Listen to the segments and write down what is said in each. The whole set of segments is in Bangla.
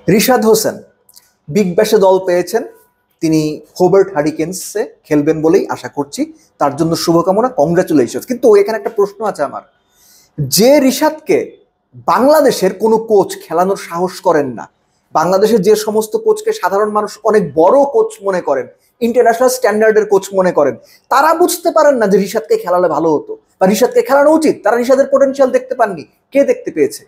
রিশাদ হোসেন বিগ ব্যাশে দল পেয়েছেন, তিনি হোবার্ট হারিকেন্সে খেলবেন বলেই আশা করছি, তার জন্য শুভকামনা, কংগ্রাচুলেশন। কিন্তু এখানে একটা প্রশ্ন আছে আমার, যে রিশাদকে বাংলাদেশের কোনো কোচ খেলানোর সাহস করেন না, বাংলাদেশের যে সমস্ত কোচকে সাধারণ মানুষ অনেক বড় কোচ মনে করেন, ইন্টারন্যাশনাল স্ট্যান্ডার্ডের কোচ মনে করেন, তারা বুঝতে পারেন না যে রিশাদকে খেলালে ভালো হতো বা রিশাদকে খেলানো উচিত। তারা রিশাদের পোটেনশিয়াল দেখতে পাননি। কে দেখতে পেয়েছে?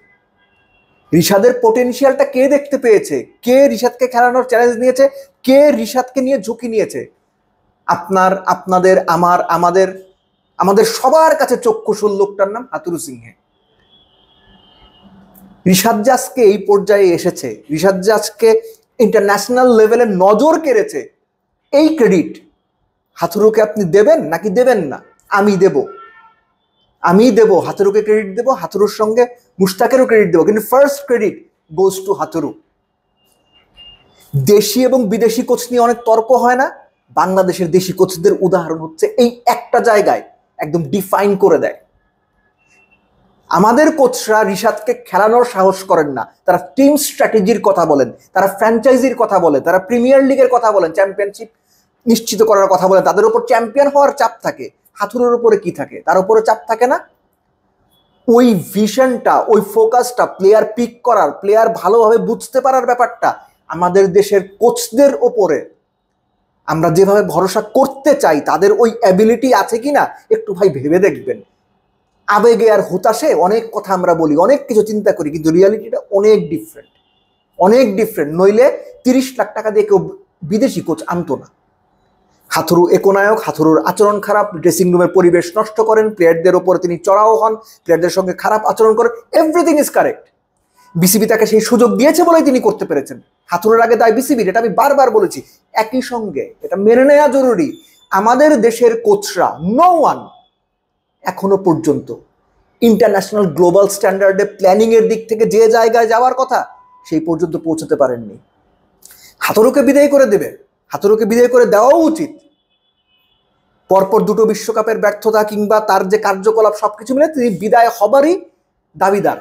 রিশাদের পোটেনশিয়ালটা কে দেখতে পেয়েছে? কে রিশাদকে খেলানোর চ্যালেঞ্জ নিয়েছে? কে রিশাদকে নিয়ে ঝুঁকি নিয়েছে? আপনার, আপনাদের, আমার, আমাদের আমাদের সবার কাছে চক্ষুশূল লোকটার নাম হাথুরু সিংহে। রিশাদ যে আজকে এই পর্যায়ে এসেছে, রিশাদ যে আজকে ইন্টারন্যাশনাল লেভেলে নজর কেড়েছে, এই ক্রেডিট হাথুরুকে আপনি দেবেন নাকি দেবেন না? আমি দেব, হাথুরুকে ক্রেডিট দেব, হাথুরুর সঙ্গে মুশতাকেরও ক্রেডিট দেবো, কিন্তু first credit goes to Hathuru. দেশি এবং বিদেশি কোচ নিয়ে অনেক তর্ক হয় না? বাংলাদেশের দেশি কোচদের উদাহরণ হচ্ছে এই একটা জায়গায় একদম ডিফাইন করে দেয়। আমাদের কোচরা রিশাদকে খেলানোর সাহস করেন না, তারা টিম স্ট্র্যাটেজির কথা বলেন, তারা ফ্র্যাঞ্চাইজির কথা বলেন, তারা প্রিমিয়ার লিগের কথা বলেন, চ্যাম্পিয়নশিপ নিশ্চিত করার কথা বলেন, তাদের উপর চ্যাম্পিয়ন হওয়ার চাপ থাকে। হাথুরুর উপরে কি থাকে? তার উপরে চাপ থাকে না? ওই ভিশনটা, ওই ফোকাসটা, প্লেয়ার পিক করার, প্লেয়ার ভালোভাবে বুঝতে পারার ব্যাপারটা আমাদের দেশের কোচদের ওপরে আমরা যেভাবে ভরসা করতে চাই, তাদের ওই অ্যাবিলিটি আছে কিনা একটু ভাই ভেবে দেখবেন। আবেগে আর হুতাশে অনেক কথা আমরা বলি, অনেক কিছু চিন্তা করি, কিন্তু রিয়ালিটিটা অনেক ডিফারেন্ট। নইলে 30 লাখ টাকা দিয়ে কেউ বিদেশি কোচ আনতো না। হাথুরু একনায়ক, হাথুরুর আচরণ খারাপ, ড্রেসিং রুমের পরিবেশ নষ্ট করেন, প্লেয়ারদের ওপরে তিনি চড়াও হন, প্লেয়ারদের সঙ্গে খারাপ আচরণ করেন, এভরিথিং ইজ কারেক্ট। বিসিবি তাকে সেই সুযোগ দিয়েছে বলেই তিনি করতে পেরেছেন। হাথুরুর আগে দায় বিসিবির, এটা আমি বারবার বলেছি। একই সঙ্গে এটা মেনে নেওয়া জরুরি, আমাদের দেশের কোচরা নো ওয়ান এখনো পর্যন্ত ইন্টারন্যাশনাল গ্লোবাল স্ট্যান্ডার্ডে প্ল্যানিং এর দিক থেকে যে জায়গায় যাওয়ার কথা সেই পর্যন্ত পৌঁছতে পারেননি। হাথুরুকে বিদায় করে দেবে, হাথুরুকে বিদায় করে দেওয়াও উচিত। পরপর দুটো বিশ্বকাপের ব্যর্থতা কিংবা তার যে কার্যকলাপ সবকিছু মিলে তিনি বিদায় হবারই দাবিদার।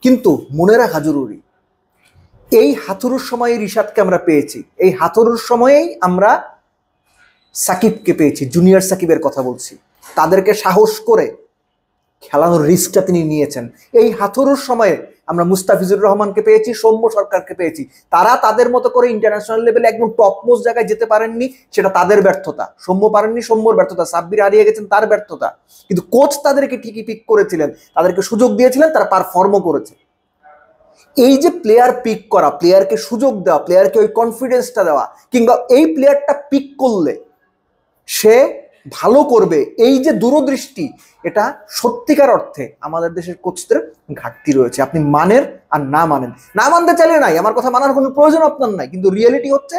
কিন্তু মনে রাখা জরুরি, এই হাথুরুর সময়ে রিশাদকে আমরা পেয়েছি, এই হাথুরুর সময়েই আমরা সাকিবকে পেয়েছি, জুনিয়র সাকিবের কথা বলছি। তাদেরকে সাহস করে খেলানোর রিস্কটা তিনি নিয়েছেন। এই হাথুরুর সময়ে আমরা মুস্তাফিজুর রহমানকে পেয়েছি, সৌম্য সরকারকে পেয়েছি। তারা তাদের মতো করে ইন্টারন্যাশনাল লেভেলে একদম টপমোস্ট জায়গায় যেতে পারেননি, সেটা তাদের ব্যর্থতা। সৌম্য পারেননি, সৌম্যর ব্যর্থতা। সাব্বির হারিয়ে গেছেন, তার ব্যর্থতা। কিন্তু কোচ তাদেরকে ঠিকই পিক করেছিলেন, তাদেরকে সুযোগ দিয়েছিলেন, তারা পারফর্মও করেছে। এই যে প্লেয়ার পিক করা, প্লেয়ারকে সুযোগ দেওয়া, প্লেয়ারকে ওই কনফিডেন্সটা দেওয়া, কিংবা এই প্লেয়ারটা পিক করলে সে ভালো করবে, এই যে দূরদৃষ্টি, এটা সত্যিকার অর্থে আমাদের দেশের কোচদের ঘাটতি রয়েছে। আপনি মানেন আর না মানেন, না মানতে চাইলে নাই, আমার কথা মানার কোনো প্রয়োজন আপনার নাই। কিন্তু রিয়েলিটি হচ্ছে,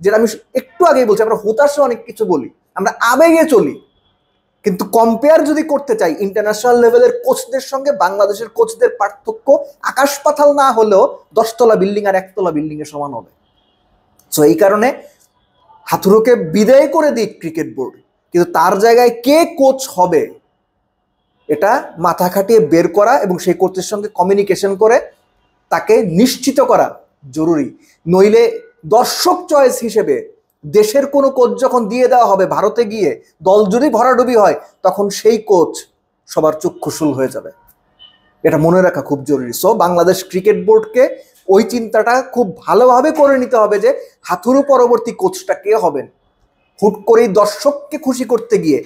যেটা আমি একটু আগেই বলছি, আমরা হতাশে অনেক কিছু বলি, আমরা আবেগে চলি। কিন্তু কম্পেয়ার যদি করতে চাই ইন্টারন্যাশনাল লেভেলের কোচদের সঙ্গে, বাংলাদেশের কোচদের পার্থক্য আকাশ পাতাল না হলেও 10 তলা বিল্ডিং আর 1 তলা বিল্ডিং এর সমান হবে। সো এই কারণে হাথুরুকে বিদায় করে দিক ক্রিকেট বোর্ড, কিন্তু তার জায়গায় কে কোচ হবে এটা মাথা খাটিয়ে বের করা এবং সেই কোচের সঙ্গে কমিউনিকেশন করে তাকে নিশ্চিত করা জরুরি। নইলে দর্শক চয়েস হিসেবে দেশের কোনো কোচ যখন দিয়ে দেওয়া হবে, ভারতে গিয়ে দল যদি ভরাডুবি হয়, তখন সেই কোচ সবার চক্ষুশূল হয়ে যাবে। এটা মনে রাখা খুব জরুরি। সো বাংলাদেশ ক্রিকেট বোর্ডকে ওই চিন্তাটা খুব ভালোভাবে করে নিতে হবে যে হাথুরু পরবর্তী কোচটা কে হবেন। হুট করেই দর্শককে খুশি করতে গিয়ে,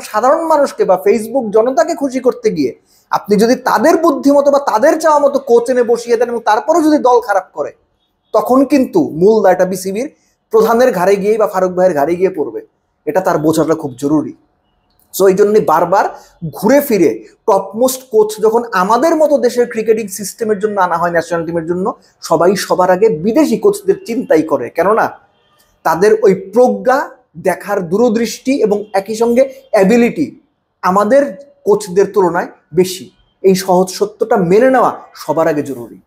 সাধারণ মানুষকে বা ফেসবুক জনতাকে খুশি করতে গিয়ে আপনি যদি তাদের বুদ্ধিমতো বা তাদের চাওয়া মতো কোচ এনে বসিয়ে দেন এবং তারপরেও যদি দল খারাপ করে, তখন কিন্তু মূল দায়টা বিসিবির প্রধানের ঘাড়ে গিয়েই বা ফারুক ভাইয়ের ঘাড়ে গিয়ে পড়বে। এটা তার বোঝাটা খুব জরুরি। সো এই জন্যই বারবার ঘুরে ফিরে টপমোস্ট কোচ যখন আমাদের মতো দেশের ক্রিকেটিং সিস্টেমের জন্য আনা হয়, ন্যাশনাল টিমের জন্য, সবাই সবার আগে বিদেশি কোচদের চিন্তাই করে। কেননা তাদের ওই প্রজ্ঞা, দেখার দূরদৃষ্টি এবং একই সঙ্গে অ্যাবিলিটি আমাদের কোচদের তুলনায় বেশি। এই সহজ সত্যটা মেনে নেওয়া সবার আগে জরুরি।